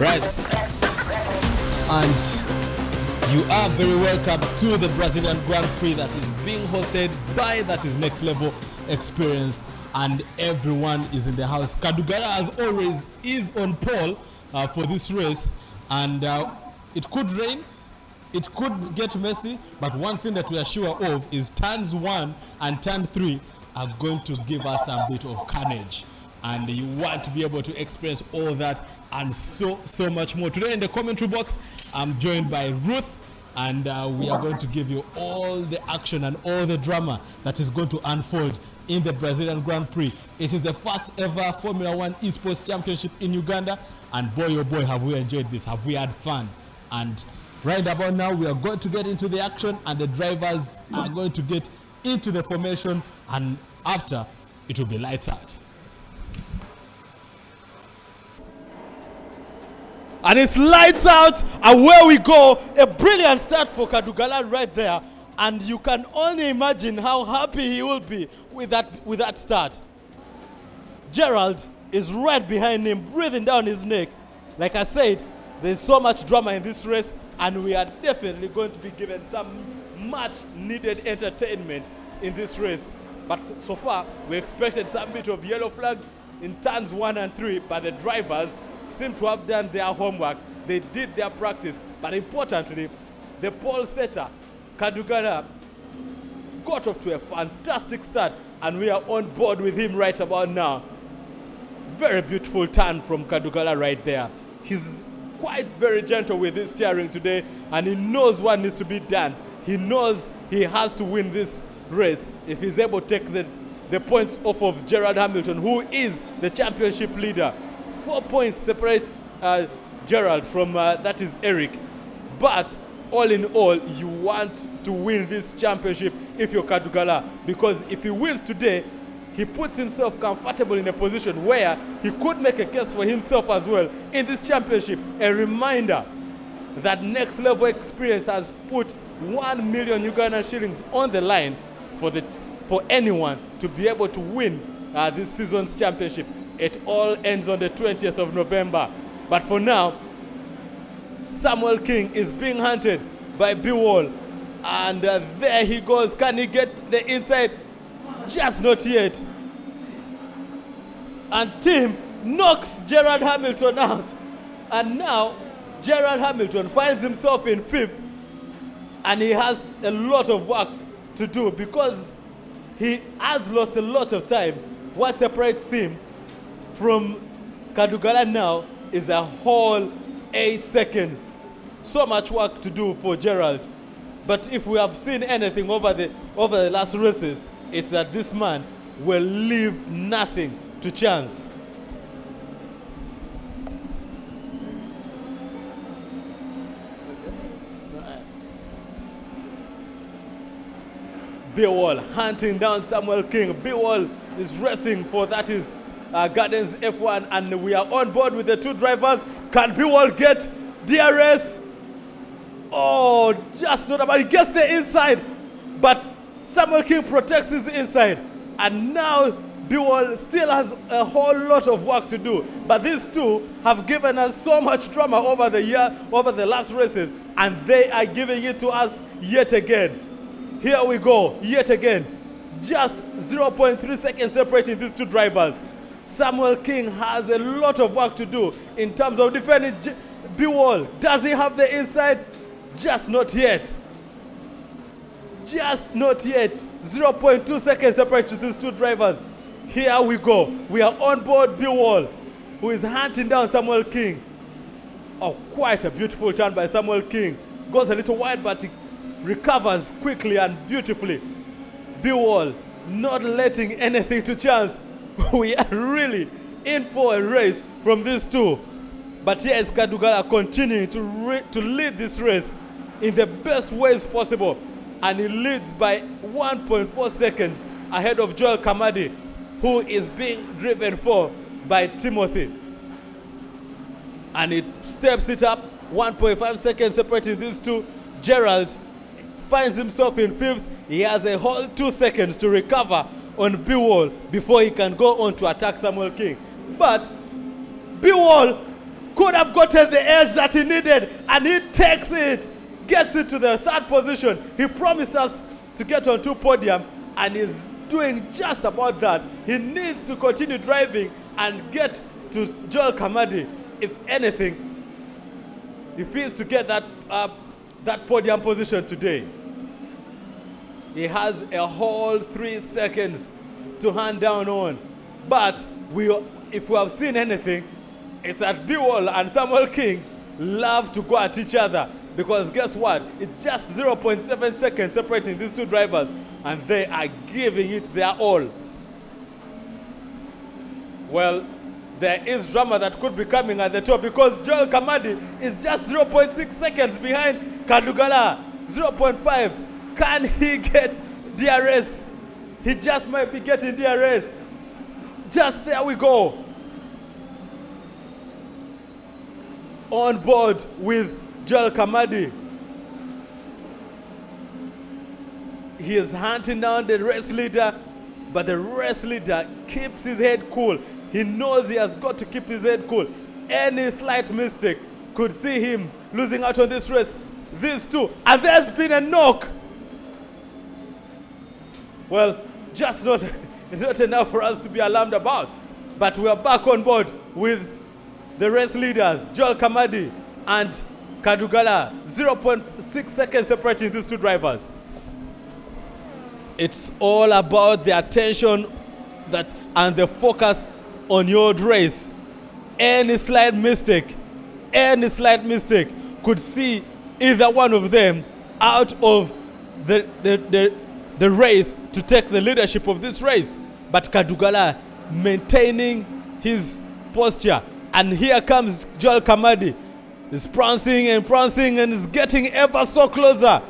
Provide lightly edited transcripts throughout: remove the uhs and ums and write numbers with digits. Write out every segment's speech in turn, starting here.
Right. And you are very welcome to the Brazilian Grand Prix that is being hosted by Next Level Experience, and everyone is in the house. Kadugala, as always, is on pole for this race, and it could rain, it could get messy, but one thing that we are sure of is turns 1 and turn 3 are going to give us a bit of carnage. And you want to be able to experience all that and so much more. Today in the commentary box, I'm joined by Ruth, and we are going to give you all the action and all the drama that is going to unfold in the Brazilian Grand Prix. It is the first ever Formula 1 esports championship in Uganda, and boy oh boy have we enjoyed this, have we had fun. And right about now we are going to get into the action, and the drivers are going to get into the formation, and after it will be lights out. And it's lights out, and where we go, a brilliant start for Kadugala right there. And you can only imagine how happy he will be with that start. Gerald is right behind him, breathing down his neck. Like I said, there's so much drama in this race, and we are definitely going to be given some much needed entertainment in this race. But so far, we expected some bit of yellow flags in turns 1 and 3, but the drivers seem to have done their homework. They did their practice, but importantly, the pole setter, Kadugala, got off to a fantastic start, and we are on board with him right about now. Very beautiful turn from Kadugala right there. He's quite very gentle with his steering today, and he knows what needs to be done. He knows he has to win this race if he's able to take the points off of Gerald Hamilton, who is the championship leader. 4 points separate Gerald from that is Eric. But all in all, you want to win this championship if you're Kadugala, because if he wins today, he puts himself comfortable in a position where he could make a case for himself as well in this championship. A reminder that Next Level Experience has put 1 million Ugandan shillings on the line for anyone to be able to win this season's championship. It all ends on the 20th of November. But for now, Samuel King is being hunted by Beewol. And there he goes. Can he get the inside? Just not yet. And Tim knocks Gerald Hamilton out. And now, Gerald Hamilton finds himself in 5th. And he has a lot of work to do because he has lost a lot of time. What separates him from Kadugala now is a whole 8 seconds. So much work to do for Gerald. But if we have seen anything over the last races, it's that this man will leave nothing to chance. Beewol hunting down Samuel King. Beewol is racing for that is Gardens F1, and we are on board with the 2 drivers. Can Beewol get DRS? Oh, just not about. He gets the inside, but Samuel King protects his inside, and now Beewol still has a whole lot of work to do. But these two have given us so much drama over the last races, and they are giving it to us yet again. Here we go, yet again. Just 0.3 seconds separating these 2 drivers. Samuel King has a lot of work to do in terms of defending Beewol. Does he have the inside? Just not yet. Just not yet. 0.2 seconds separating these 2 drivers. Here we go. We are on board Beewol, who is hunting down Samuel King. Oh, quite a beautiful turn by Samuel King. Goes a little wide, but he recovers quickly and beautifully. Beewol not letting anything to chance. We are really in for a race from these 2. But here is Kadugala continuing to lead this race in the best ways possible. And he leads by 1.4 seconds ahead of Joel Khamadi, who is being driven for by Timothy. And he steps it up, 1.5 seconds separating these 2. Gerald finds himself in 5th. He has a whole 2 seconds to recover on Beewol before he can go on to attack Samuel King. But Beewol Could have gotten the edge that he needed, and he takes it, gets it to the third position. He promised us to get onto podium, and he's doing just about that. He needs to continue driving and get to Gerald Khamadi, if anything, if he is to get that podium position today. He has a whole 3 seconds to hand down on. But if we have seen anything, it's that Beewol and Samuel King love to go at each other, because guess what? It's just 0.7 seconds separating these two drivers, and they are giving it their all. Well, there is drama that could be coming at the top, because Gerald Khamadi is just 0.6 seconds behind Kadugala, 0.5. Can he get DRS? He just might be getting DRS. Just there we go. On board with Gerald Khamadi. He is hunting down the race leader, but the race leader keeps his head cool. He knows he has got to keep his head cool. Any slight mistake could see him losing out on this race. These two, and there's been a knock. Well, just not enough for us to be alarmed about. But we are back on board with the race leaders, Gerald Khamadi and Kadugala. 0.6 seconds separating these two drivers. It's all about the attention and the focus on your race. Any slight mistake could see either one of them out of the race to take the leadership of this race. But Kadugala maintaining his posture. And here comes Gerald Khamadi. He's prancing and is getting ever so closer.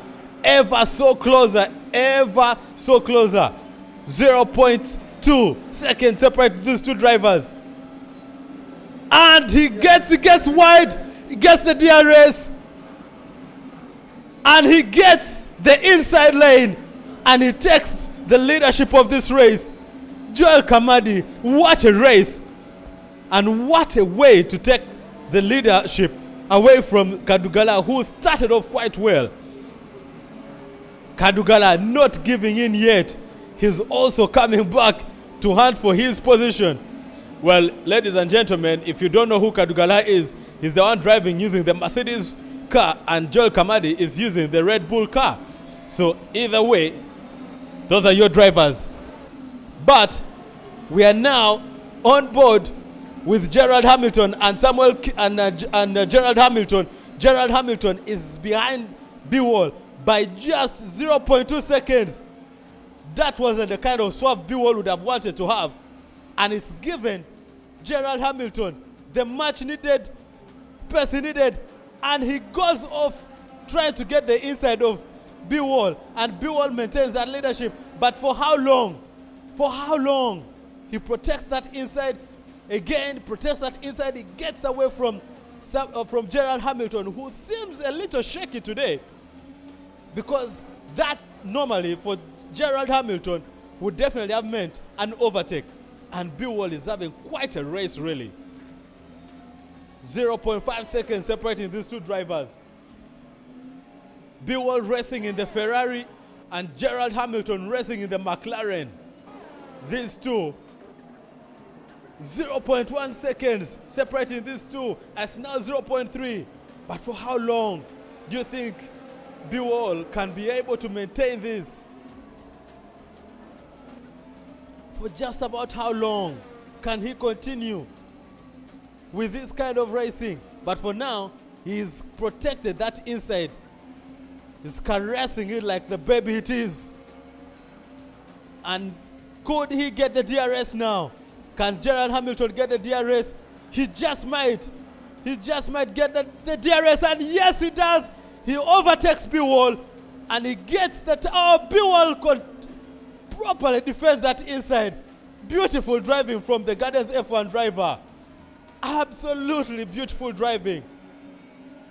0.2 seconds separate these two drivers. And he gets wide. He gets the DRS. And he gets the inside lane. And he takes the leadership of this race. Gerald Khamadi, what a race. And what a way to take the leadership away from Kadugala, who started off quite well. Kadugala not giving in yet. He's also coming back to hunt for his position. Well, ladies and gentlemen, if you don't know who Kadugala is, he's the one driving using the Mercedes car, and Gerald Khamadi is using the Red Bull car. So either way, those are your drivers. But we are now on board with Gerald Hamilton and Gerald Hamilton. Gerald Hamilton is behind Beewol by just 0.2 seconds. That wasn't the kind of swap Beewol would have wanted to have. And it's given Gerald Hamilton the much needed pace he needed. And he goes off trying to get the inside of Beewol. And Beewol maintains that leadership. But for how long? For how long? He protects that inside. Again, protects that inside. He gets away from Gerald Hamilton, who seems a little shaky today. Because that normally for Gerald Hamilton would definitely have meant an overtake. And Beewol is having quite a race, really. 0.5 seconds separating these two drivers. Beewol racing in the Ferrari and Gerald Hamilton racing in the McLaren. These two, 0.1 seconds separating these two, as now 0.3. But for how long do you think Beewol can be able to maintain this? For just about how long can he continue with this kind of racing? But for now, he's protected that inside. He's caressing it like the baby it is. And could he get the DRS now? Can Gerald Hamilton get the DRS? He just might. He just might get the DRS, and yes, he does. He overtakes Beewol, and he gets the Beewol could properly defends that inside. Beautiful driving from the Guardians F1 driver. Absolutely beautiful driving.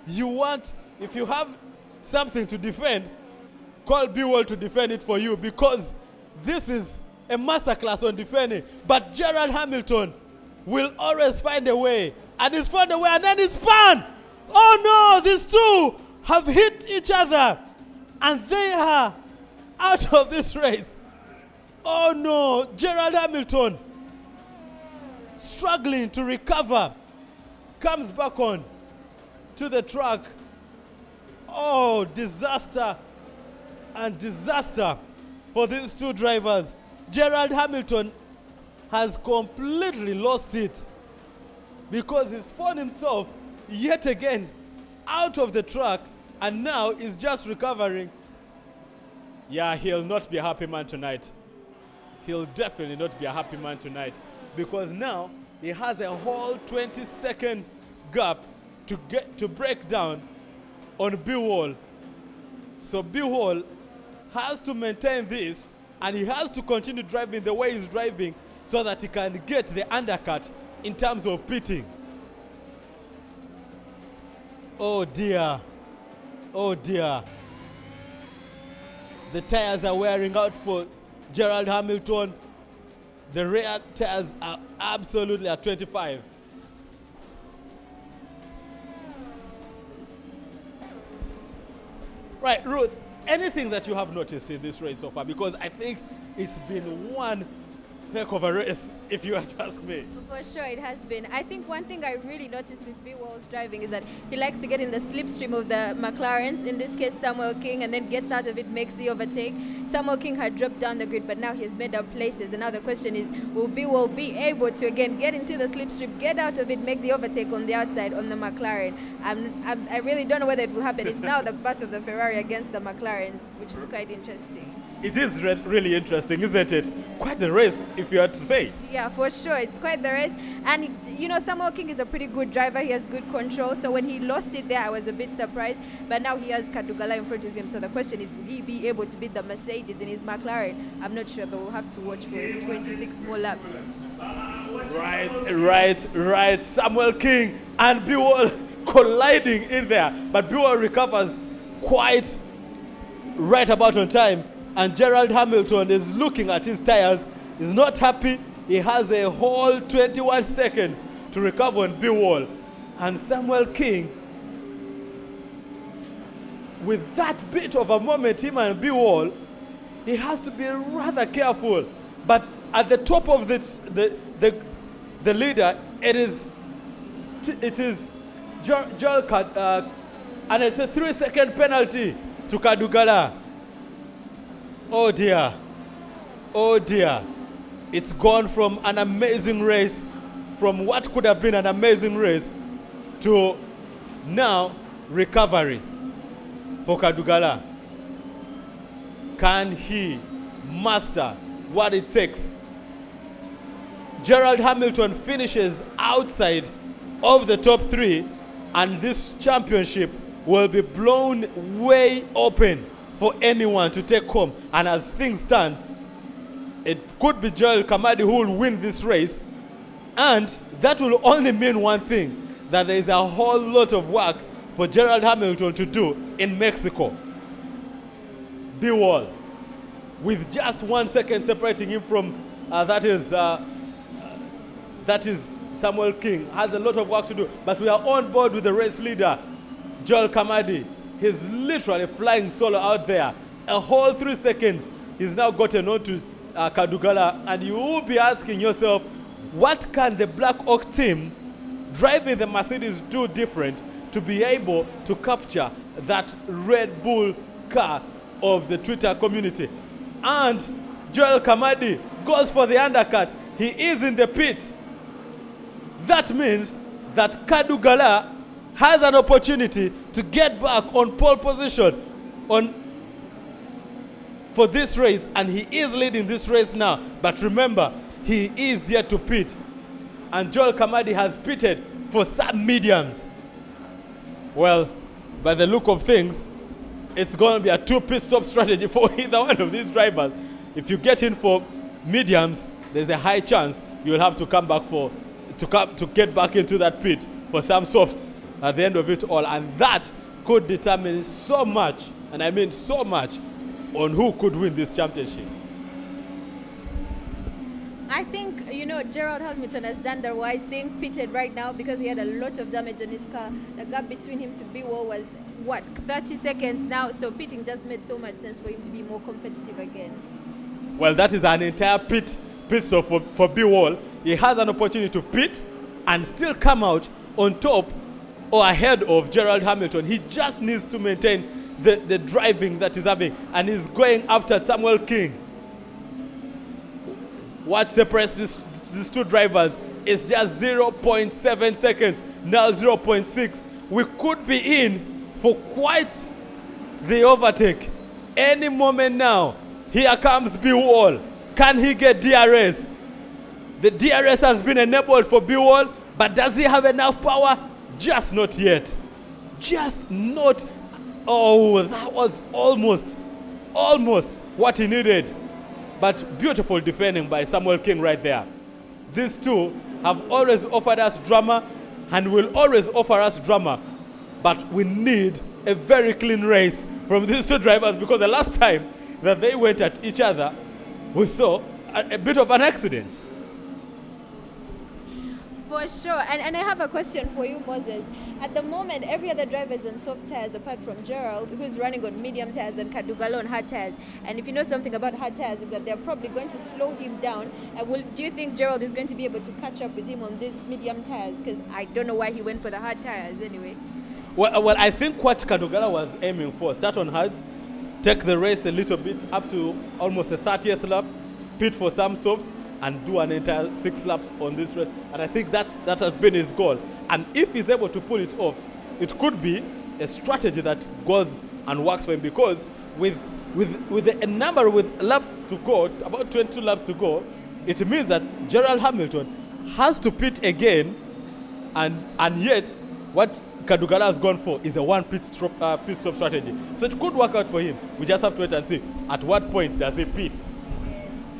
If you have something to defend, call Beewol to defend it for you, because this is a masterclass on defending. But Gerald Hamilton will always find a way, and he's found a way, and then he spun. Oh no, these two have hit each other, and they are out of this race. Oh no, Gerald Hamilton struggling to recover, comes back on to the track. Oh, disaster and disaster for these two drivers. Gerald Hamilton has completely lost it because he's found himself yet again out of the track and now is just recovering. Yeah, he'll not be a happy man tonight. He'll definitely not be a happy man tonight because now he has a whole 20-second gap to break down on Beewol. So Beewol has to maintain this, and he has to continue driving the way he's driving so that he can get the undercut in terms of pitting. Oh dear. Oh dear. The tires are wearing out for Gerald Hamilton. The rear tires are absolutely at 25. Right, Ruth, anything that you have noticed in this race so far? Because I think it's been one heck of a race, if you were to ask me. For sure, it has been. I think one thing I really noticed with Beewol's driving is that he likes to get in the slipstream of the McLarens, in this case Samuel King, and then gets out of it, makes the overtake. Samuel King had dropped down the grid, but now he has made up places. And now the question is, will Beewol be able to again get into the slipstream, get out of it, make the overtake on the outside on the McLaren? I really don't know whether it will happen. It's now the battle of the Ferrari against the McLarens, which is quite interesting. It is really interesting, isn't it? Quite the race, if you had to say. Yeah, for sure. It's quite the race. And, you know, Samuel King is a pretty good driver. He has good control. So when he lost it there, I was a bit surprised. But now he has Kadugala in front of him. So the question is, will he be able to beat the Mercedes in his McLaren? I'm not sure, but we'll have to watch for 26 more laps. Right. Samuel King and Beewol colliding in there. But Beewol recovers quite right about on time. And Gerald Hamilton is looking at his tires. He's not happy. He has a whole 21 seconds to recover on Beewol. And Samuel King, with that bit of a momentum and Beewol, he has to be rather careful. But at the top of the leader, it is Joel, and it's a 3-second penalty to Kadugala. Oh dear. It's gone from an amazing race, from what could have been an amazing race, to now recovery for Kadugala. Can he master what it takes? Gerald Hamilton finishes outside of the top 3, and this championship will be blown way open for anyone to take home. And as things stand, it could be Gerald Khamadi who will win this race, and that will only mean one thing, that there is a whole lot of work for Gerald Hamilton to do in Mexico. Beewol, with just 1 second separating him from that is Samuel King, has a lot of work to do. But we are on board with the race leader, Gerald Khamadi. He's literally flying solo out there. A whole 3 seconds he's now gotten on to Kadugala. And you will be asking yourself, what can the Black Oak team driving the Mercedes do different to be able to capture that Red Bull car of the Twitter community? And Joel Khamadi goes for the undercut. He is in the pits. That means that Kadugala has an opportunity to get back on pole position for this race, and he is leading this race now. But remember, he is yet to pit, and Joel Khamadi has pitted for some mediums. Well, by the look of things, it's going to be a 2-pit stop strategy for either one of these drivers. If you get in for mediums, there's a high chance you'll have to come back to get back into that pit for some softs at the end of it all, and that could determine so much, and I mean so much, on who could win this championship. I think, Gerald Hamilton has done the wise thing, pitted right now because he had a lot of damage on his car. The gap between him to Beewol was, 30 seconds now, so pitting just made so much sense for him to be more competitive again. Well, that is an entire pit stop for Beewol. He has an opportunity to pit and still come out on top or ahead of Gerald Hamilton. He just needs to maintain the driving that he's having, and he's going after Samuel King. What separates these two drivers is just 0.7 seconds, now 0.6. We could be in for quite the overtake. Any moment now. Here comes Beewol. Can he get DRS? The DRS has been enabled for Beewol, but does he have enough power? Just not yet. Just not. Oh, that was almost what he needed. But beautiful defending by Samuel King right there. These two have always offered us drama and will always offer us drama. But we need a very clean race from these two drivers, because the last time that they went at each other, we saw a bit of an accident. For sure. And I have a question for you, Moses. At the moment, every other driver is on soft tires apart from Gerald, who's running on medium tires, and Kadugala on hard tires. And if you know something about hard tires, is that they're probably going to slow him down. Do you think Gerald is going to be able to catch up with him on these medium tires? Because I don't know why he went for the hard tires anyway. Well, I think what Kadugala was aiming for, start on hards, take the race a little bit up to almost the 30th lap, pit for some softs, and do an entire 6 laps on this race. And I think that has been his goal. And if he's able to pull it off, it could be a strategy that goes and works for him, because with a number with laps to go, about 22 laps to go, it means that Gerald Hamilton has to pit again, and yet what Kadugala has gone for is a one pit stop strategy. So it could work out for him. We just have to wait and see at what point does he pit.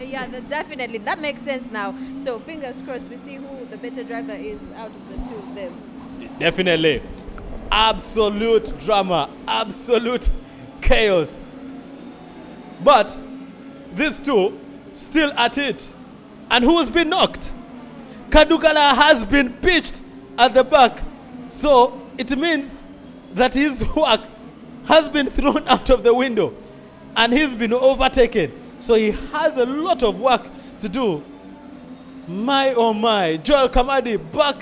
Yeah, definitely. That makes sense now. So fingers crossed, we see who the better driver is out of the two of them. Definitely. Absolute drama. Absolute chaos. But these two still at it. And who's been knocked? Kadugala has been pitched at the back. So it means that his work has been thrown out of the window and he's been overtaken. So he has a lot of work to do. My oh my, Joel Khamadi back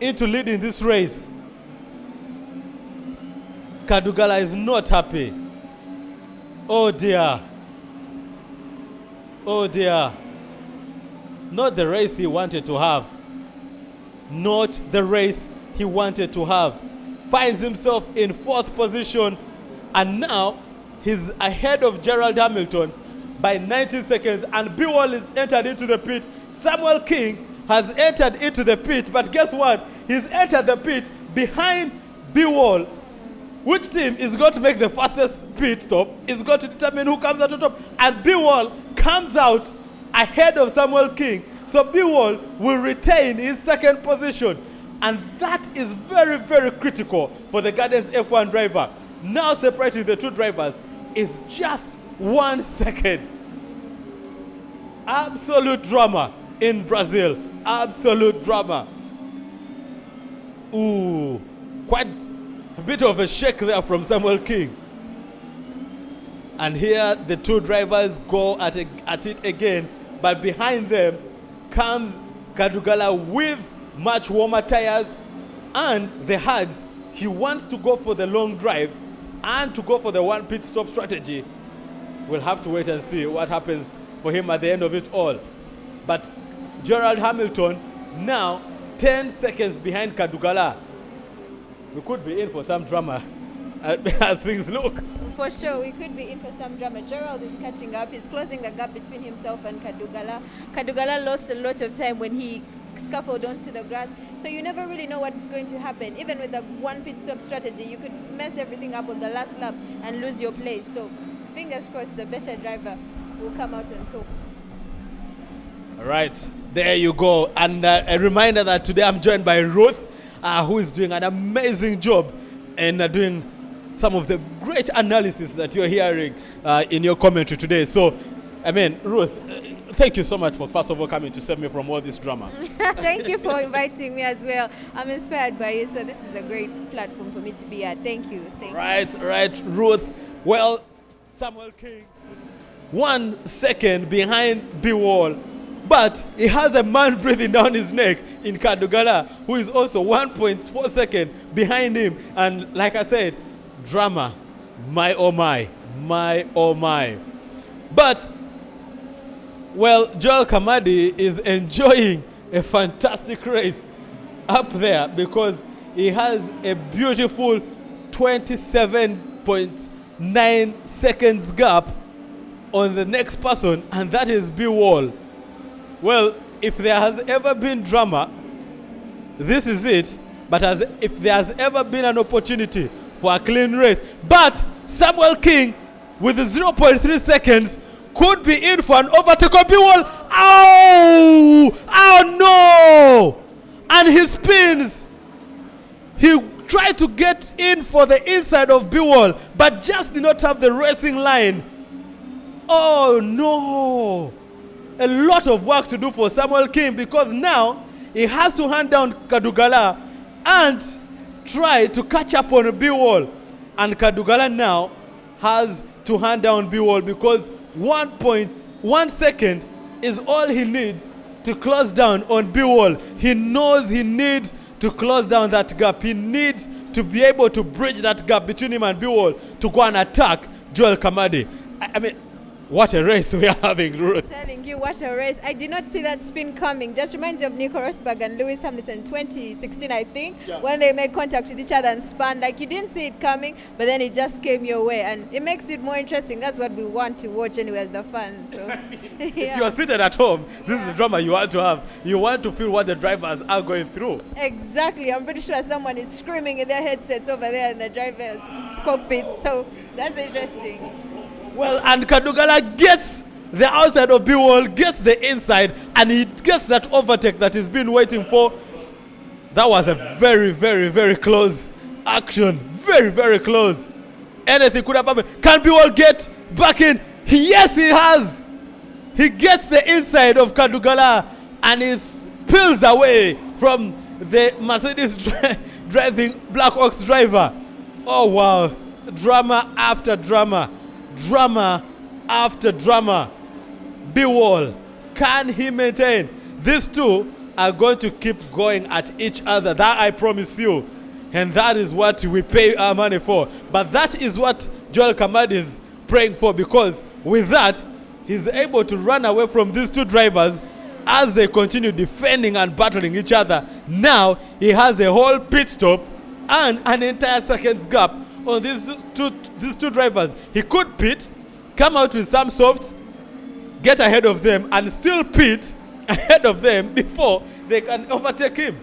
into leading this race. Kadugala is not happy. Oh dear. Oh dear. Not the race he wanted to have. Not the race he wanted to have. Finds himself in 4th position, and now he's ahead of Gerald Hamilton by 19 seconds, and Beewol is entered into the pit. Samuel King has entered into the pit, but guess what? He's entered the pit behind Beewol. Which team is going to make the fastest pit stop is going to determine who comes out on top. And Beewol comes out ahead of Samuel King. So Beewol will retain his 2nd position. And that is very, very critical for the Gardens F1 driver. Now separating the two drivers is just 1 second. Absolute drama in Brazil. Absolute drama. Ooh, quite a bit of a shake there from Samuel King. And here the two drivers go at it again, but behind them comes Kadugala with much warmer tires and the hards. He wants to go for the long drive and to go for the one pit stop strategy. We'll have to wait and see what happens for him at the end of it all. But Gerald Hamilton now 10 seconds behind Kadugala. We could be in for some drama as things look. For sure, we could be in for some drama. Gerald is catching up. He's closing the gap between himself and Kadugala. Kadugala lost a lot of time when he scuffled onto the grass. So you never really know what's going to happen. Even with the one pit stop strategy, you could mess everything up on the last lap and lose your place. So fingers crossed the better driver will come out on top. All right, there you go. And a reminder that today I'm joined by Ruth, who is doing an amazing job in doing some of the great analysis that you're hearing in your commentary today. So, I mean, Ruth, thank you so much for first of all coming to save me from all this drama. Thank you for inviting me as well. I'm inspired by you, so this is a great platform for me to be at. Thank you. Right, Ruth. Well, Samuel King, 1 second behind Beewol, but he has a man breathing down his neck in Kadugala, who is also 1.4 seconds behind him. And like I said, drama, my oh my, my oh my. But, well, Gerald Khamadi is enjoying a fantastic race up there because he has a beautiful 27.9 seconds gap on the next person, and that is Beewol. Well, if there has ever been drama, this is it. But if there has ever been an opportunity for a clean race, but Samuel King with 0.3 seconds could be in for an overtake on Beewol. Oh! Oh no! And he spins. He tried to get in for the inside of Beewol, but just did not have the racing line. Oh no! A lot of work to do for Samuel King because now he has to hand down Kadugala and try to catch up on Beewol. And Kadugala now has to hand down Beewol because 1.1 second is all he needs to close down on Beewol. He knows he needs to close down that gap. He needs to be able to bridge that gap between him and Beewol to go and attack Gerald Khamadi. I mean, what a race we are having, Ruth. Telling you, what a race. I did not see that spin coming. Just reminds me of Nico Rosberg and Lewis Hamilton 2016, I think, when they made contact with each other and spun. Like, you didn't see it coming, but then it just came your way. And it makes it more interesting. That's what we want to watch anyway as the fans. So, If you are seated at home, this is the drama you want to have. You want to feel what the drivers are going through. Exactly. I'm pretty sure someone is screaming in their headsets over there in the driver's cockpit. So that's interesting. Well, and Kadugala gets the outside of Beewol, gets the inside, and he gets that overtake that he's been waiting for. That was a very, very, very close action. Very, very close. Anything could have happened. Can Beewol get back in? Yes, he has. He gets the inside of Kadugala and he peels away from the Mercedes driving Black Ox driver. Oh, wow. Drama after drama. Drama after drama. Beewol, can he maintain? These two are going to keep going at each other. That I promise you. And that is what we pay our money for. But that is what Gerald Khamadi is praying for, because with that, he's able to run away from these two drivers as they continue defending and battling each other. Now, he has a whole pit stop and an entire seconds gap on these two drivers. He could pit, come out with some softs, get ahead of them, and still pit ahead of them before they can overtake him.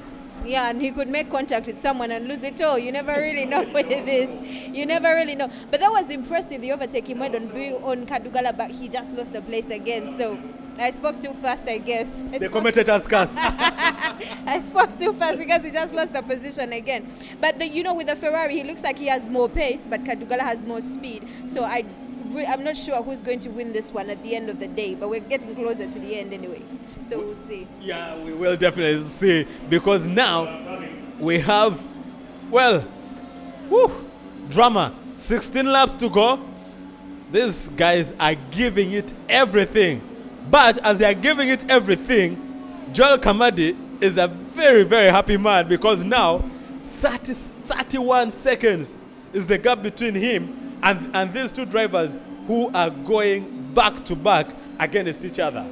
Yeah, and he could make contact with someone and lose it all. You never really know what it is. You never really know. But that was impressive, the overtake he made on Kadugala, but he just lost the place again. So I spoke too fast, I guess. The commentators curse. I spoke too fast because he just lost the position again. But with the Ferrari, he looks like he has more pace, but Kadugala has more speed. So I'm not sure who's going to win this one at the end of the day, but we're getting closer to the end anyway. So we'll see. Yeah, we will definitely see, because now we have, well, drama. 16 laps to go. These guys are giving it everything. But as they are giving it everything, Gerald Khamadi is a very, very happy man, because now 31 seconds is the gap between him and these two drivers who are going back to back against each other.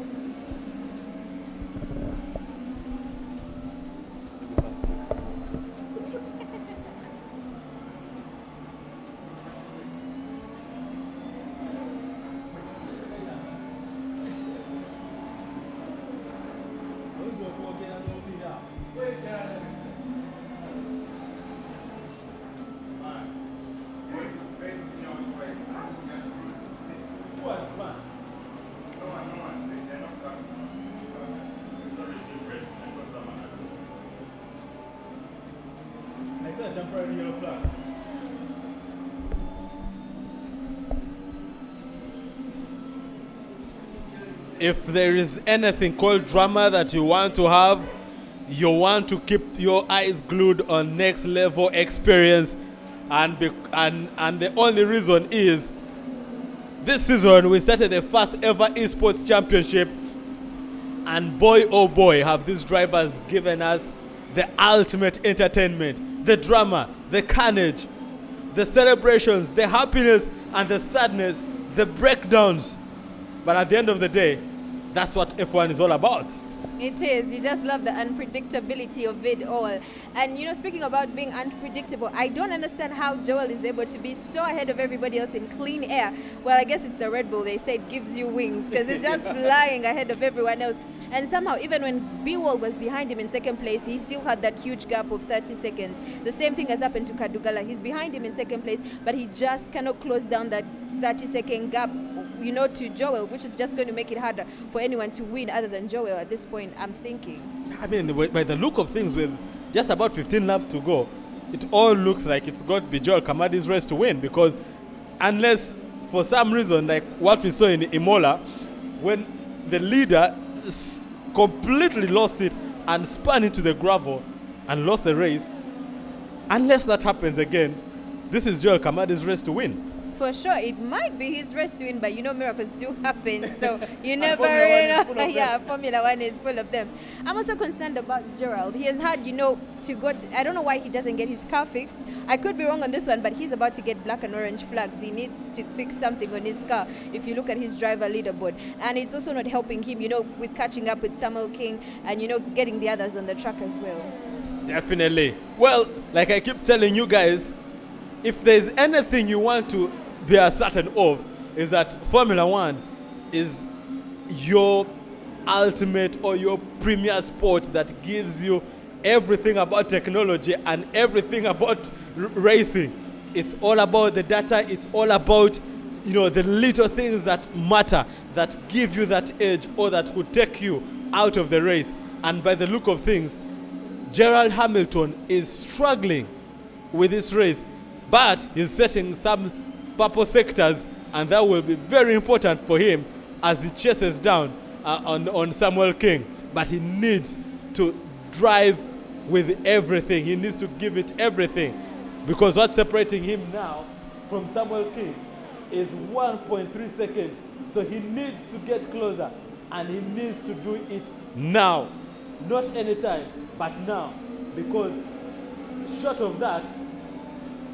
if there is anything called drama that you want to have, you want to keep your eyes glued on Next Level Experience, and the only reason is this season we started the first ever esports championship, and boy oh boy have these drivers given us the ultimate entertainment, the drama, the carnage, the celebrations, the happiness and the sadness, the breakdowns. But at the end of the day, that's what F1 is all about. It is. You just love the unpredictability of it all. And, speaking about being unpredictable, I don't understand how Joel is able to be so ahead of everybody else in clean air. Well, I guess it's the Red Bull. They say it gives you wings because it's just flying ahead of everyone else. And somehow, even when Beewol was behind him in second place, he still had that huge gap of 30 seconds. The same thing has happened to Kadugala. He's behind him in second place, but he just cannot close down that 30-second gap, to Joel, which is just going to make it harder for anyone to win other than Joel at this point, I'm thinking. I mean, by the look of things, with just about 15 laps to go, it all looks like it's got to be Gerald Hamilton's race to win, because unless for some reason, like what we saw in Imola, when the leader completely lost it and spun into the gravel and lost the race, unless that happens again, this is Gerald Hamilton's race to win. For sure, it might be his race to win, but miracles do happen, so you never know. Yeah, Formula One is full of them. I'm also concerned about Gerald. He has had, to go to, I don't know why he doesn't get his car fixed. I could be wrong on this one, but he's about to get black and orange flags. He needs to fix something on his car if you look at his driver leaderboard. And it's also not helping him, with catching up with Samuel King and, getting the others on the track as well. Definitely. Well, like I keep telling you guys, if there's anything you want to be certain of, is that Formula One is your ultimate or your premier sport that gives you everything about technology and everything about racing. It's all about the data. It's all about the little things that matter, that give you that edge or that could take you out of the race. And by the look of things, Gerald Hamilton is struggling with this race, but he's setting some purple sectors, and that will be very important for him as he chases down on Samuel King. But he needs to drive with everything. He needs to give it everything, because what's separating him now from Samuel King is 1.3 seconds. So he needs to get closer, and he needs to do it now. Not anytime, but now. Because short of that,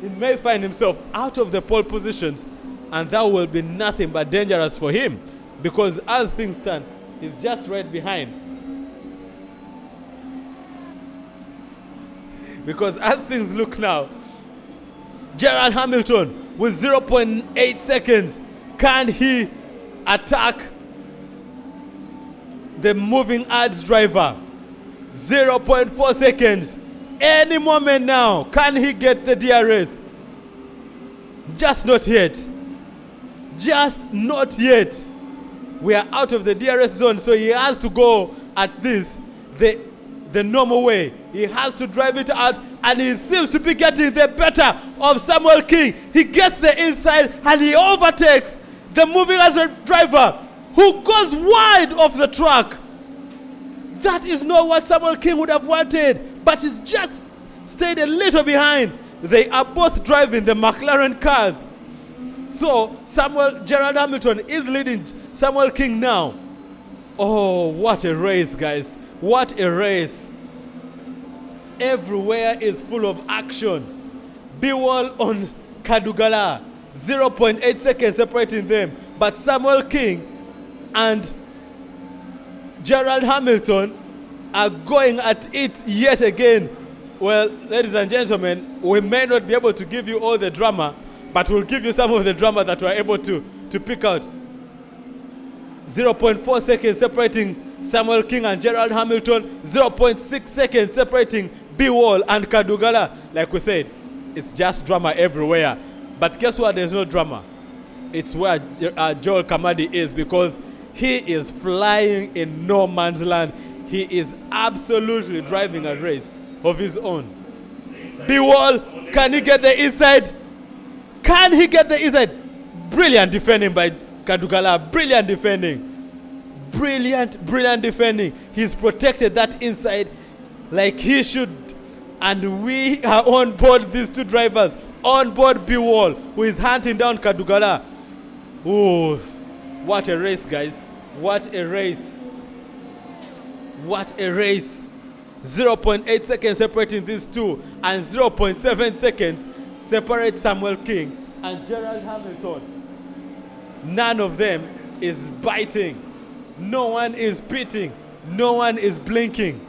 he may find himself out of the pole positions, and that will be nothing but dangerous for him, because as things stand, he's just right behind. Because as things look now, Gerald Hamilton with 0.8 seconds, can he attack the moving ads driver? 0.4 seconds. Any moment now, can he get the DRS? Just not yet. Just not yet. We are out of the DRS zone, so he has to go at this the normal way. He has to drive it out, and he seems to be getting the better of Samuel King. He gets the inside, and he overtakes the moving as a driver, who goes wide of the track. That is not what Samuel King would have wanted, but he's just stayed a little behind. They are both driving the McLaren cars. So Gerald Hamilton is leading Samuel King now. Oh, what a race, guys. What a race. Everywhere is full of action. Beewol on Kadugala. 0.8 seconds separating them. But Samuel King and Gerald Hamilton are going at it yet again. Well, ladies and gentlemen, we may not be able to give you all the drama, but we'll give you some of the drama that we're able to pick out. 0.4 seconds separating Samuel King and Gerald Hamilton. 0.6 seconds separating Beewol and Kadugala. Like we said, it's just drama everywhere. But guess what? There's no drama. It's where Joel Khamadi is, because he is flying in no man's land. He is absolutely driving a race of his own. Beewol, can he get the inside? Can he get the inside? Brilliant defending by Kadugala. Brilliant defending. Brilliant, brilliant defending. He's protected that inside like he should. And we are on board these two drivers. On board Beewol, who is hunting down Kadugala. Oh, what a race, guys. What a race. What a race. 0.8 seconds separating these two, and 0.7 seconds separate Samuel King and Gerald Hamilton. None of them is biting. No one is pitting. No one is blinking.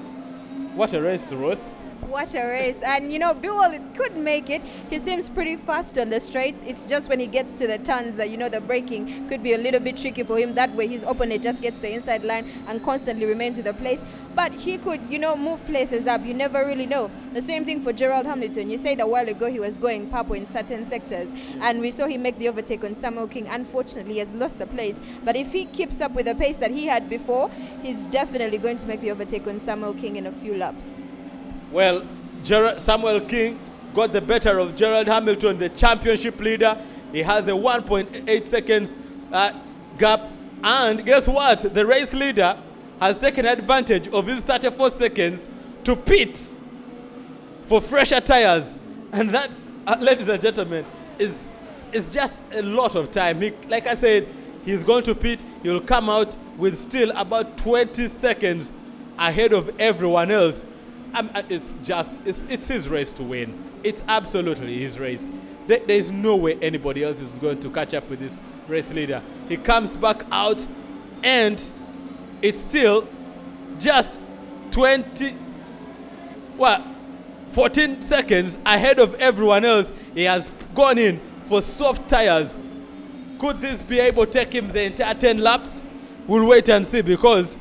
What a race, Ruth. What a race. And you know, Beewol could make it. He seems pretty fast on the straights. It's just when he gets to the turns that, you know, the braking could be a little bit tricky for him. That way his opponent just gets the inside line and constantly remains to the place. But he could, you know, move places up. You never really know. The same thing for Gerald Hamilton. You said a while ago he was going purple in certain sectors, and we saw him make the overtake on Samuel King. Unfortunately, he has lost the place. But if he keeps up with the pace that he had before, he's definitely going to make the overtake on Samuel King in a few laps. Well, Samuel King got the better of Gerald Hamilton, the championship leader. He has a 1.8 seconds gap. And guess what? The race leader has taken advantage of his 34 seconds to pit for fresher tires. And that, ladies and gentlemen, is just a lot of time. Like I said, he's going to pit. He'll come out with still about 20 seconds ahead of everyone else. It's his race to win. It's absolutely his race. There's no way anybody else is going to catch up with this race leader. He comes back out, and it's still just 14 seconds ahead of everyone else. He has gone in for soft tires. Could this be able to take him the entire 10 laps? We'll wait and see, because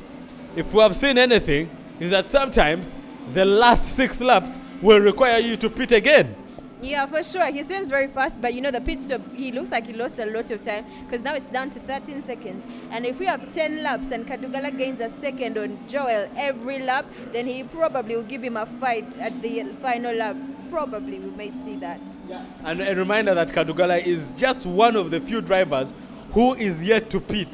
if we have seen anything, is that sometimes the last 6 laps will require you to pit again. Yeah, for sure. He seems very fast, but you know, the pit stop, he looks like he lost a lot of time, because now it's down to 13 seconds. And if we have 10 laps and Kadugala gains a second on Joel every lap, then he probably will give him a fight at the final lap. Probably we might see that. Yeah. And a reminder that Kadugala is just one of the few drivers who is yet to pit,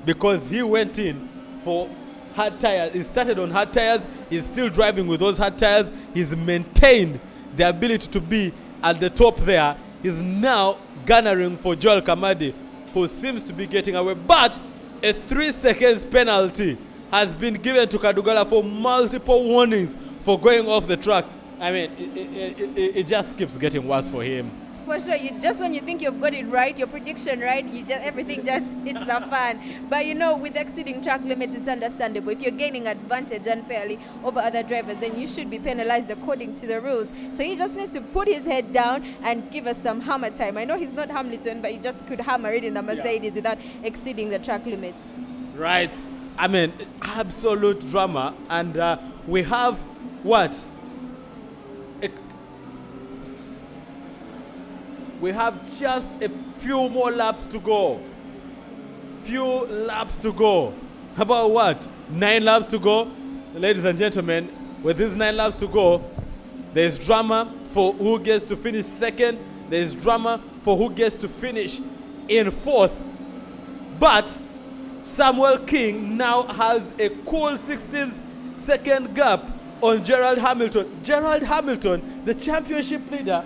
because he went in for hard tires. He started on hard tires. He's still driving with those hard tires. He's maintained the ability to be at the top there. He's now garnering for Joel Khamadi, who seems to be getting away. But a 3 seconds penalty has been given to Kadugala for multiple warnings for going off the track. I mean, it just keeps getting worse for him. For sure, when you think you've got it right, your prediction right, everything just hits the fan. But you know, with exceeding track limits, it's understandable. If you're gaining advantage unfairly over other drivers, then you should be penalized according to the rules. So he just needs to put his head down and give us some hammer time. I know he's not Hamilton, but he just could hammer it in the Mercedes without exceeding the track limits. Right. I mean, absolute drama. And we have what? We have just a few more laps to go. Few laps to go. About what? 9 laps to go? Ladies and gentlemen, with these 9 laps to go, there's drama for who gets to finish second. There's drama for who gets to finish in 4th. But Samuel King now has a cool 16-second gap on Gerald Hamilton. Gerald Hamilton, the championship leader.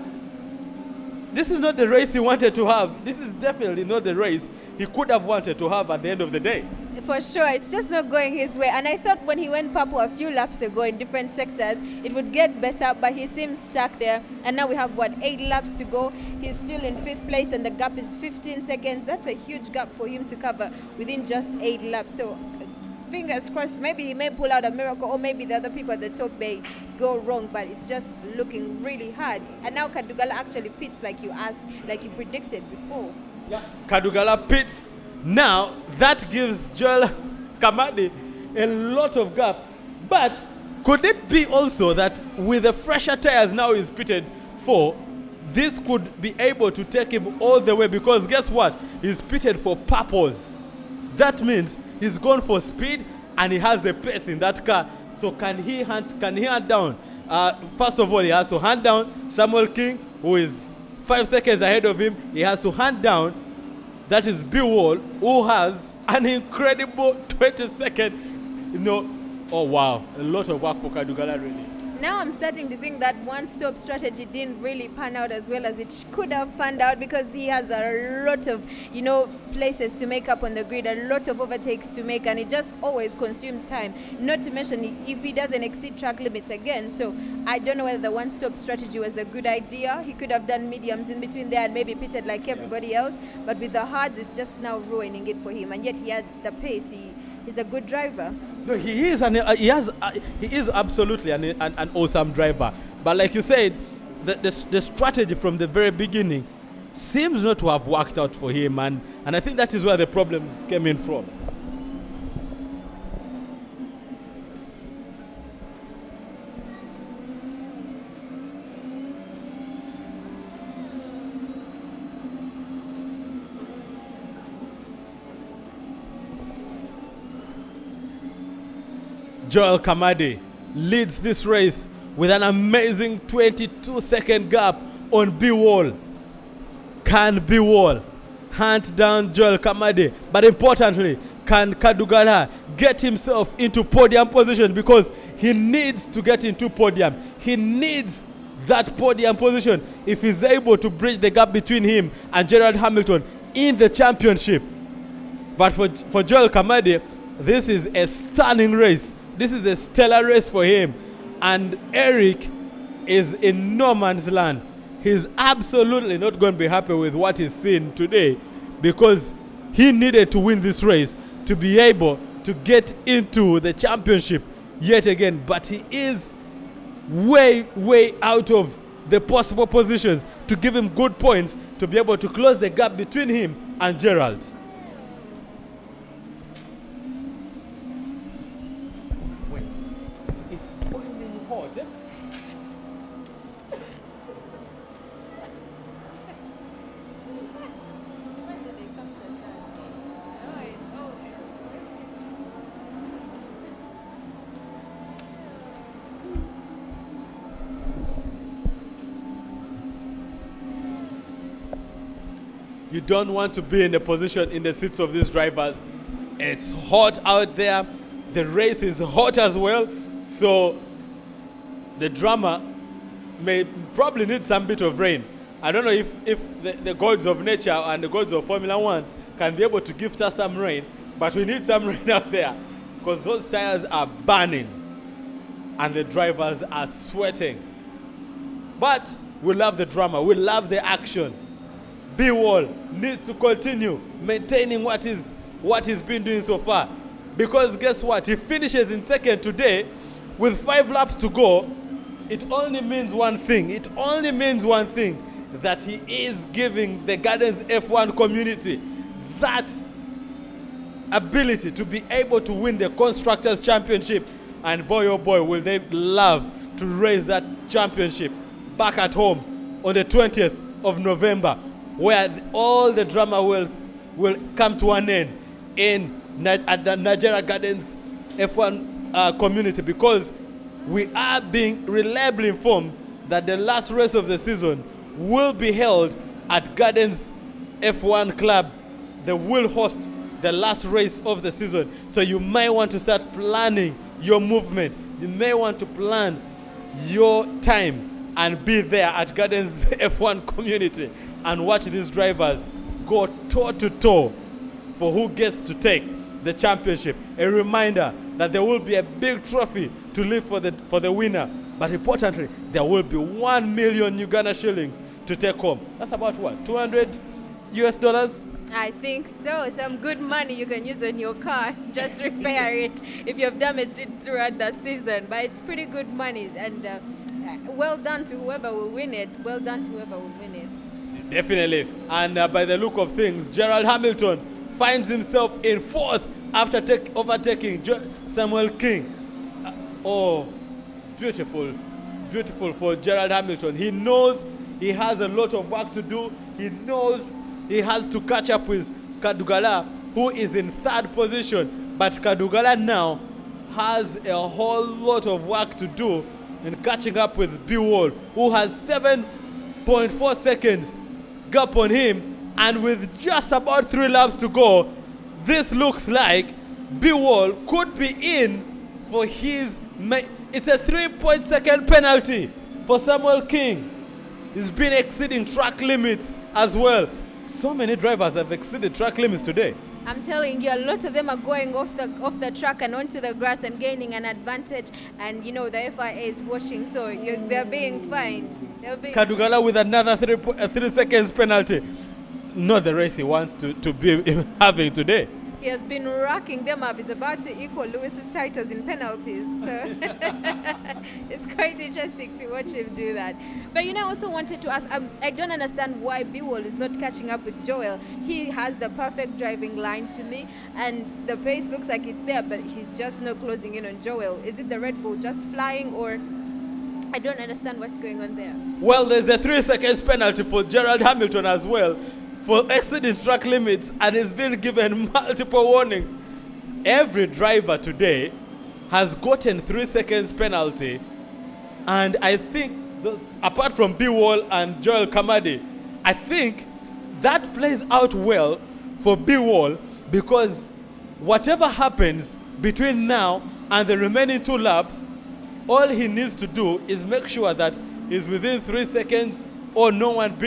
This is not the race he wanted to have. This is definitely not the race he could have wanted to have at the end of the day. For sure, it's just not going his way. And I thought when he went purple a few laps ago in different sectors, it would get better, but he seems stuck there. And now we have, 8 laps to go. He's still in 5th place, and the gap is 15 seconds. That's a huge gap for him to cover within just 8 laps. So fingers crossed, maybe he may pull out a miracle, or maybe the other people at the top may go wrong, but it's just looking really hard. And now Kadugala actually pits like you predicted before. Yeah. Kadugala pits. Now that gives Joel Khamadi a lot of gap. But could it be also that with the fresher tires now he's pitted for, this could be able to take him all the way? Because guess what? He's pitted for purpose. That means he's gone for speed, and he has the pace in that car. So can he hunt down? First of all, he has to hunt down Samuel King, who is 5 seconds ahead of him. He has to hunt down, that is Beewol, who has an incredible 20-second, oh wow, a lot of work for Kadugala really. Now I'm starting to think that one-stop strategy didn't really pan out as well as it could have panned out, because he has a lot of, places to make up on the grid, a lot of overtakes to make, and it just always consumes time. Not to mention if he doesn't exceed track limits again. So I don't know whether the one-stop strategy was a good idea. He could have done mediums in between there and maybe pitted like everybody else. But with the hards, it's just now ruining it for him. And yet he had the pace. He's a good driver. No, he is absolutely an awesome driver. But like you said, the strategy from the very beginning seems not to have worked out for him, and I think that is where the problem came in from. Gerald Khamadi leads this race with an amazing 22-second gap on Beewol. Can Beewol hunt down Gerald Khamadi? But importantly, can Kadugala get himself into podium position? Because he needs to get into podium. He needs that podium position if he's able to bridge the gap between him and Gerald Hamilton in the championship. But for Gerald Khamadi, this is a stunning race. This is a stellar race for him. And Eric is in no man's land. He's absolutely not going to be happy with what he's seen today, because he needed to win this race to be able to get into the championship yet again. But he is way out of the possible positions to give him good points to be able to close the gap between him and Gerald. You don't want to be in the position in the seats of these drivers. It's hot out there. The race is hot as well. So the drama may probably need some bit of rain. I don't know if the gods of nature and the gods of Formula One can be able to gift us some rain, but we need some rain out there, because those tires are burning and the drivers are sweating. But we love the drama. We love the action. Beewol needs to continue maintaining what he's been doing so far, because guess what? He finishes in second today with 5 laps to go. It only means one thing. That he is giving the Gardens F1 community that ability to be able to win the Constructors' Championship. And boy, oh boy, will they love to raise that championship back at home on the 20th of November, where all the drama will come to an end at the Nigeria Gardens F1 community, because we are being reliably informed that the last race of the season will be held at Gardens F1 Club. They will host the last race of the season. So you may want to start planning your movement. You may want to plan your time and be there at Gardens F1 community and watch these drivers go toe to toe for who gets to take the championship. A reminder that there will be a big trophy to live for the winner, but importantly, there will be 1 million Uganda shillings to take home. That's about what, $200 US? I think so. Some good money you can use on your car. Just repair it if you have damaged it throughout the season. But it's pretty good money, and well done to whoever will win it. Definitely. And by the look of things, Gerald Hamilton finds himself in 4th after overtaking Samuel King. Beautiful for Gerald Hamilton. He knows he has a lot of work to do. He knows he has to catch up with Kadugala, who is in 3rd position. But Kadugala now has a whole lot of work to do in catching up with Beewol, who has 7.4 seconds gap on him. And with just about 3 laps to go, this looks like Beewol could be in for his... It's a 3-second penalty for Samuel King. He's been exceeding track limits as well. So many drivers have exceeded track limits today. I'm telling you, a lot of them are going off the track and onto the grass and gaining an advantage. And you know the FIA is watching, so they're being fined. Kadugala with another 3 seconds penalty. Not the race he wants to be having today. He has been racking them up. He's about to equal Lewis's titles in penalties. So it's quite interesting to watch him do that. But I also wanted to ask, I don't understand why Beewol is not catching up with Joel. He has the perfect driving line to me, and the pace looks like it's there, but he's just not closing in on Joel. Is it the Red Bull just flying, or I don't understand what's going on there? Well, there's a 3 seconds penalty for Gerald Hamilton as well, for exceeding track limits, and he's been given multiple warnings. Every driver today has gotten 3 seconds penalty, and I think apart from Beewol and Joel Khamadi, I think that plays out well for Beewol, because whatever happens between now and the remaining 2 laps, all he needs to do is make sure that he's within 3 seconds, or no one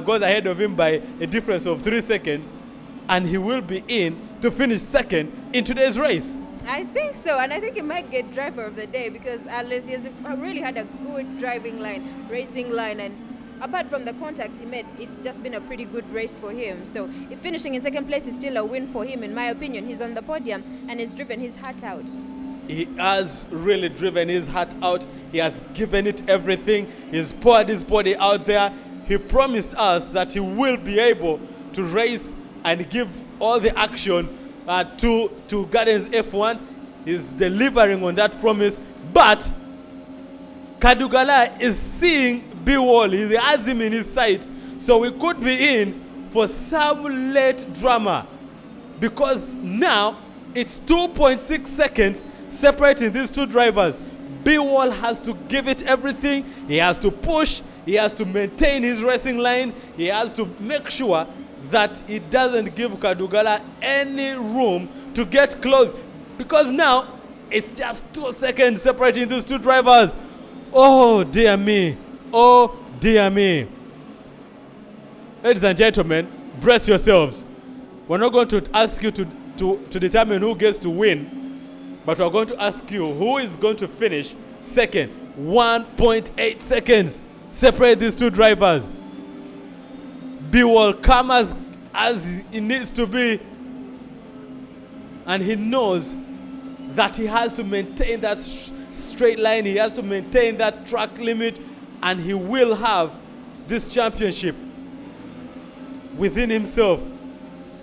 goes ahead of him by a difference of 3 seconds, and he will be in to finish second in today's race. I think so, and I think he might get driver of the day, because Alice has really had a good driving line, racing line, and apart from the contact he made, it's just been a pretty good race for him. So if finishing in second place is still a win for him, in my opinion. He's on the podium and he's driven his heart out. He has really driven his heart out. He has given it everything. He's poured his body out there. He promised us that he will be able to race and give all the action to Gardens F1. He's delivering on that promise. But Kadugala is seeing Beewol. He has him in his sights. So we could be in for some late drama, because now it's 2.6 seconds separating these 2 drivers. Beewol has to give it everything. He has to push. He has to maintain his racing line. He has to make sure that he doesn't give Kadugala any room to get close, because now it's just 2 seconds separating these 2 drivers. Oh dear me. Oh dear me. Ladies and gentlemen, brace yourselves. We're not going to ask you to determine who gets to win, but we're going to ask you who is going to finish second. 1.8 seconds separate these 2 drivers. Beewol come as he needs to be, and he knows that he has to maintain that straight line. He has to maintain that track limit, and he will have this championship within himself.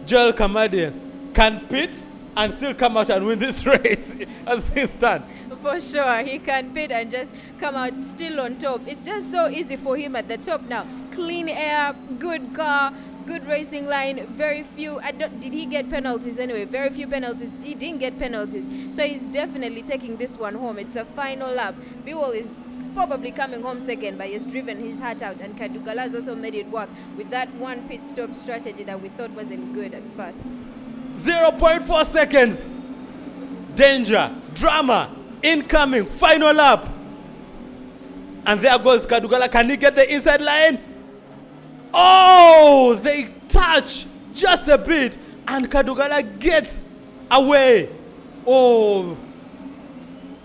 Gerald Hamilton can pit and still come out and win this race as things stand. For sure, he can pit and just come out still on top. It's just so easy for him at the top now. Clean air, good car, good racing line, very few. Did he get penalties anyway? Very few penalties. He didn't get penalties. So he's definitely taking this one home. It's a final lap. Beewol is probably coming home second, but he's driven his heart out. And Kadugala has also made it work with that one pit stop strategy that we thought wasn't good at first. 0.4 seconds. Danger, drama, incoming, final lap. And there goes Kadugala. Can he get the inside line? Oh, they touch just a bit, and Kadugala gets away. Oh,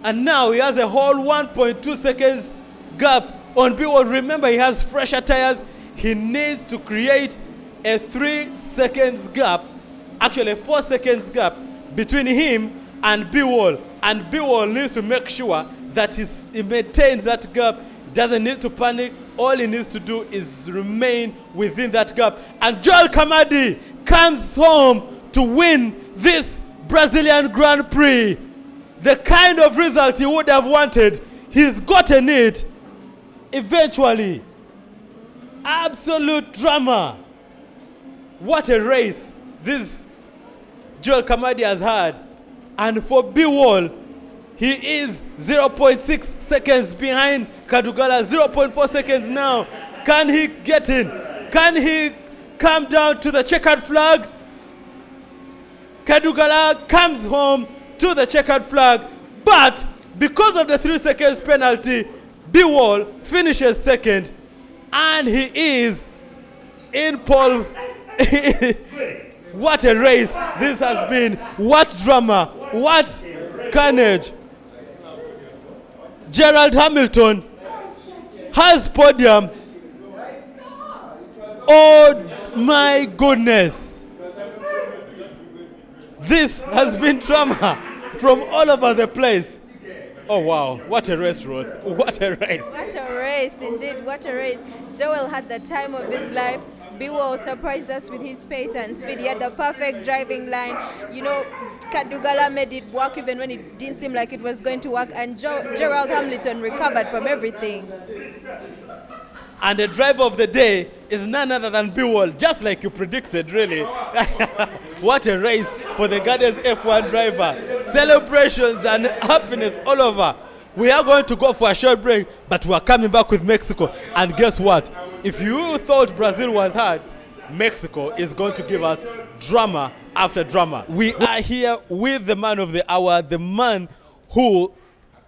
and now he has a whole 1.2 seconds gap on Beewol. Remember, he has fresher tires. He needs to create a 3 seconds gap, actually a 4 seconds gap between him and Beewol. And Beewol needs to make sure that he maintains that gap. Doesn't need to panic. All he needs to do is remain within that gap. And Gerald Khamadi comes home to win this Brazilian Grand Prix. The kind of result he would have wanted, he's gotten it eventually. Absolute drama. What a race this Gerald Khamadi has had. And for Beewol, he is 0.6 seconds behind Kadugala, 0.4 seconds now. Can he get in? Can he come down to the checkered flag? Kadugala comes home to the checkered flag, but because of the 3 seconds penalty, Beewol finishes second, and he is in pole. What a race this has been. What drama. What carnage. Gerald Hamilton has podium. Oh my goodness. This has been drama from all over the place. Oh wow, what a race, Ruth. What a race. What a race, indeed, what a race. Joel had the time of his life. Beewol surprised us with his pace and speed. He had the perfect driving line. You know, Kadugala made it work even when it didn't seem like it was going to work. And Gerald Hamilton recovered from everything. And the driver of the day is none other than Beewol, just like you predicted, really. What a race for the Guardians F1 driver. Celebrations and happiness all over. We are going to go for a short break, but we are coming back with Mexico. And guess what? If you thought Brazil was hard, Mexico is going to give us drama after drama. We are here with the man of the hour, the man who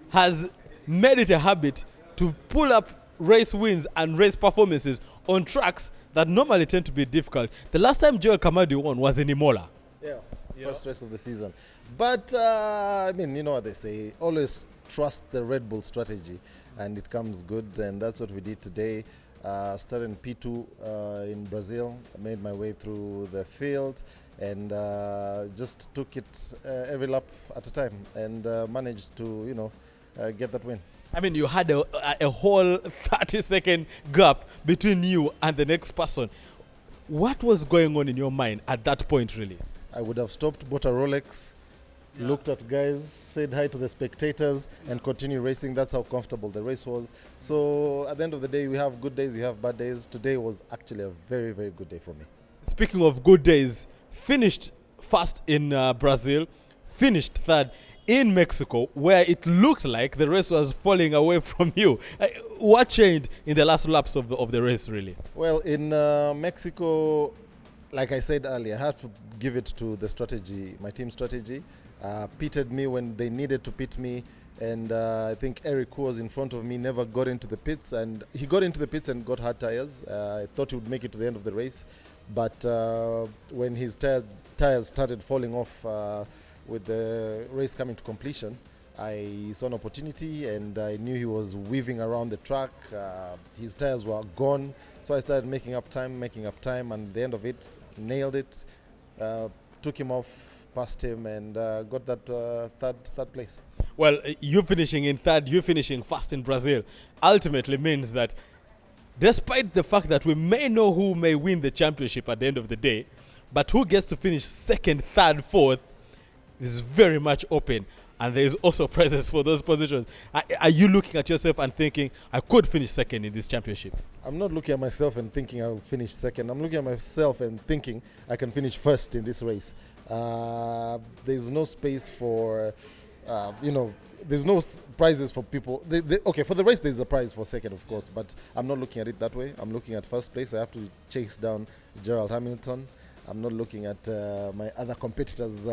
has made it a habit to pull up race wins and race performances on tracks that normally tend to be difficult. The last time Gerald Khamadi won was in Imola. Yeah, first race of the season. But, I mean, you know what they say, always trust the Red Bull strategy, and it comes good, and that's what we did today. Started in P2 in Brazil, made my way through the field, and just took it every lap at a time, and managed to, you know, get that win. I mean, you had a whole 30-second gap between you and the next person. What was going on in your mind at that point, really? I would have stopped, bought a Rolex, looked at guys, said hi to the spectators, and continue racing. That's how comfortable the race was. So at the end of the day, we have good days, we have bad days. Today was actually a very, very good day for me. Speaking of good days, finished first in Brazil, finished third in Mexico, where it looked like the race was falling away from you. What changed in the last laps of the race, really? Well, in Mexico, like I said earlier, I had to give it to the strategy, my team strategy. Pitted me when they needed to pit me, and I think Eric, who was in front of me, never got into the pits, and he got into the pits and got hard tires. I thought he would make it to the end of the race, but when his tires started falling off with the race coming to completion, I saw an opportunity, and I knew he was weaving around the track. His tires were gone, so I started making up time, and at the end of it, nailed it, took him off, passed him, and got that third place. Well, you finishing in third, you finishing first in Brazil, ultimately means that despite the fact that we may know who may win the championship at the end of the day, but who gets to finish second, third, fourth is very much open. And there is also prizes for those positions. Are you looking at yourself and thinking, I could finish second in this championship? I'm not looking at myself and thinking I'll finish second. I'm looking at myself and thinking I can finish first in this race. There's no space for, there's no prizes for people. Okay, for the race there's a prize for second, of course, but I'm not looking at it that way. I'm looking at first place. I have to chase down Gerald Hamilton. I'm not looking at my other competitors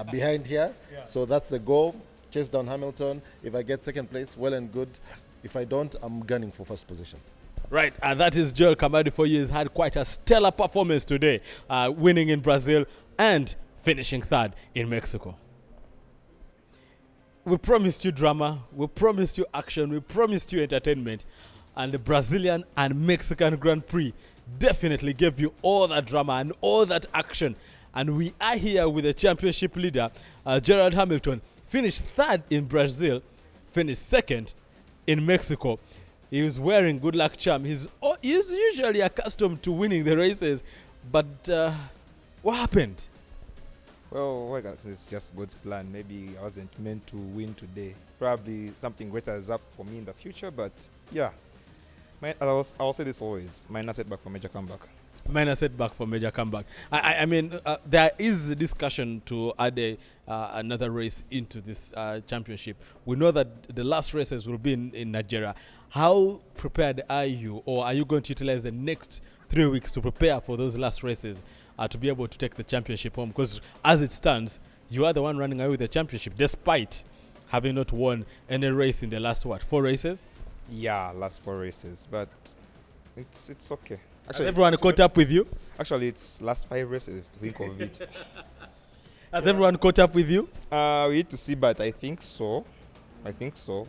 behind here. Yeah. So that's the goal, chase down Hamilton. If I get second place, well and good. If I don't, I'm gunning for first position. Right, and that is Gerald Khamadi for you. He's had quite a stellar performance today, winning in Brazil and finishing third in Mexico. We promised you drama, we promised you action, we promised you entertainment, and the Brazilian and Mexican Grand Prix definitely gave you all that drama and all that action. And we are here with the championship leader, Gerald Hamilton. Finished third in Brazil, finished second in Mexico. He was wearing good luck charm. He's usually accustomed to winning the races, but what happened? Well, it's just God's plan. Maybe I wasn't meant to win today. Probably something greater is up for me in the future, but yeah. I'll say this always, minor setback for major comeback. Minor setback for major comeback. I mean, there is a discussion to add another race into this championship. We know that the last races will be in Nigeria. How prepared are you, or are you going to utilize the next 3 weeks to prepare for those last races to be able to take the championship home. Because as it stands, you are the one running away with the championship, despite having not won any race in the last, 4 races? Yeah, last 4 races, but it's okay. Has everyone caught up with you? Actually, it's last 5 races to think of it. Has everyone caught up with you? We need to see, but I think so.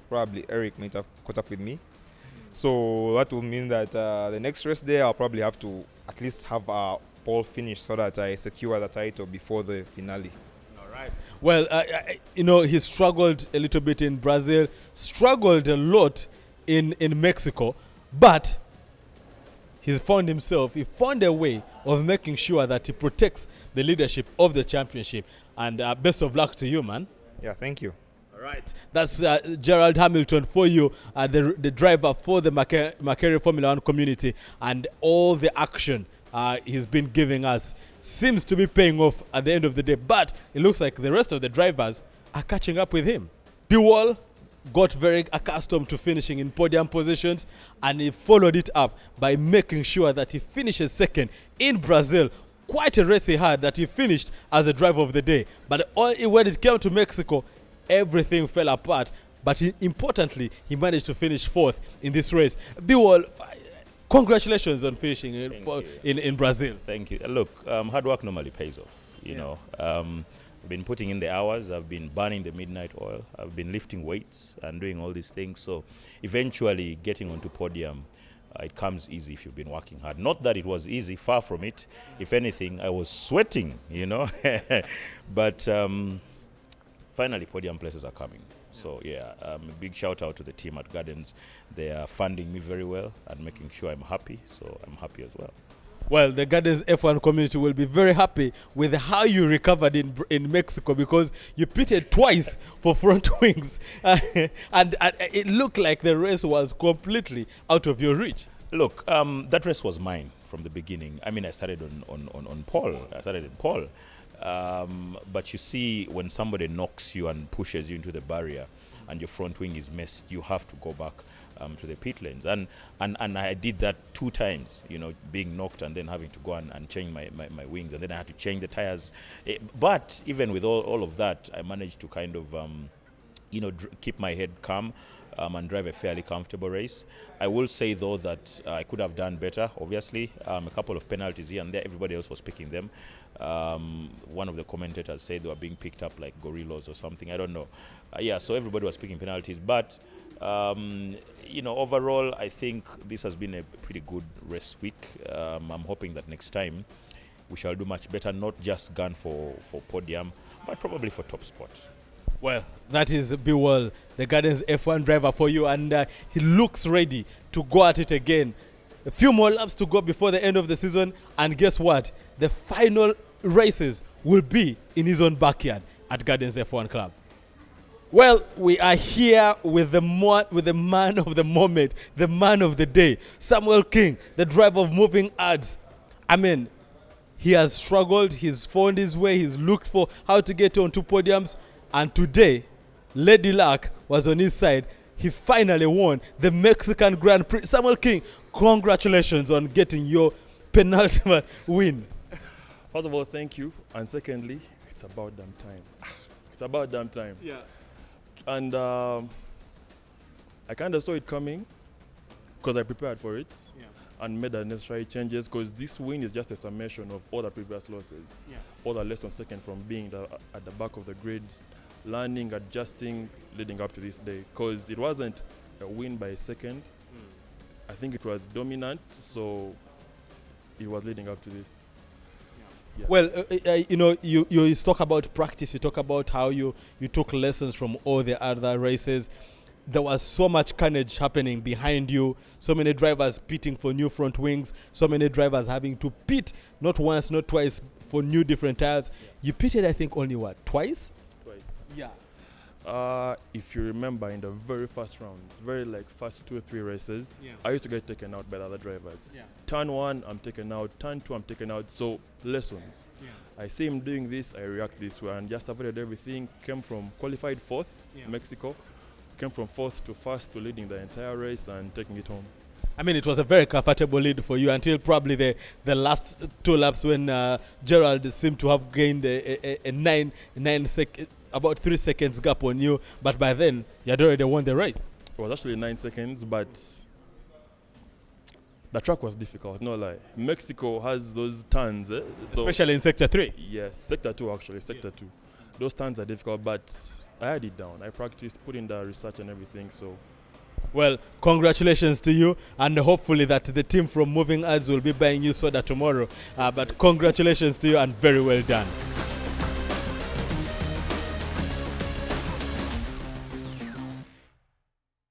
Probably Eric might have caught up with me. So that will mean that the next race day, I'll probably have to at least have a pole finish so that I secure the title before the finale. All right. Well, he struggled a little bit in Brazil, struggled a lot in Mexico, but he found a way of making sure that he protects the leadership of the championship. And best of luck to you, man. Yeah, thank you. All right. That's Gerald Hamilton for you, the driver for the Makere Formula 1 community, and all the action he's been giving us seems to be paying off at the end of the day. But it looks like the rest of the drivers are catching up with him. Beewol got very accustomed to finishing in podium positions, and he followed it up by making sure that he finishes second in Brazil. Quite a race he had that he finished as a driver of the day. But when it came to Mexico, everything fell apart. But importantly, he managed to finish 4th in this race. Beewol, congratulations on finishing in Brazil. Thank you. Look, hard work normally pays off. You know, I've been putting in the hours. I've been burning the midnight oil. I've been lifting weights and doing all these things. So eventually getting onto podium, it comes easy if you've been working hard. Not that it was easy, far from it. If anything, I was sweating, But finally, podium places are coming. So, a big shout out to the team at Gardens. They are funding me very well and making sure I'm happy. So, I'm happy as well. Well, the Gardens F1 community will be very happy with how you recovered in Mexico, because you pitted twice for front wings. And it looked like the race was completely out of your reach. Look, that race was mine from the beginning. I mean, I started on pole. I started in pole. But you see, when somebody knocks you and pushes you into the barrier and your front wing is messed, you have to go back to the pit lanes. And I did that 2 times, being knocked and then having to go and change my wings. And then I had to change the tires. But even with all of that, I managed to kind of, keep my head calm and drive a fairly comfortable race. I will say, though, that I could have done better, obviously. A couple of penalties here and there. Everybody else was picking them. One of the commentators said they were being picked up like gorillas or something. I don't know. So everybody was picking penalties. But, overall, I think this has been a pretty good race week. I'm hoping that next time we shall do much better, not just gun for podium, but probably for top spot. Well, that is Beewol, the Gardens F1 driver for you, and he looks ready to go at it again. A few more laps to go before the end of the season, and guess what? The final races will be in his own backyard at Gardens F1 Club. Well, we are here with the man of the moment, the man of the day, Samuel King, the driver of moving ads. I mean, he has struggled, he's found his way, he's looked for how to get onto podiums, and today, Lady Luck was on his side. He finally won the Mexican Grand Prix. Samuel King, congratulations on getting your penultimate win. First of all, thank you. And secondly, it's about damn time. It's about damn time. Yeah. And I kind of saw it coming because I prepared for it and made the necessary changes, because this win is just a summation of all the previous losses. Yeah. All the lessons taken from being at the back of the grids, learning, adjusting, leading up to this day. Because it wasn't a win by a second. I think it was dominant, so it was leading up to this. Yeah. Well, you talk about practice, you talk about how you took lessons from all the other races. There was so much carnage happening behind you, so many drivers pitting for new front wings, so many drivers having to pit not once, not twice for new different tires. Yeah. You pitted, I think, only twice? Twice. Yeah. If you remember, in the very first rounds, first 2 or 3 races, I used to get taken out by the other drivers. Yeah. Turn 1, I'm taken out. Turn 2, I'm taken out. So, lessons. Yeah. I see him doing this, I react this way, and just avoided everything. Came from qualified 4th, Mexico. Came from 4th to 1st to leading the entire race and taking it home. I mean, it was a very comfortable lead for you until probably the last 2 laps when Gerald seemed to have gained about 3 seconds gap on you. But by then, you had already won the race. It was actually 9 seconds, but the track was difficult, no lie. Mexico has those turns. So Especially in Sector 3. yes, Sector 2 actually, Sector 2. Those turns are difficult, but I had it down. I practiced, put in the research and everything, so. Well, congratulations to you, and hopefully that the team from Moving Ads will be buying you soda tomorrow. But congratulations to you, and very well done.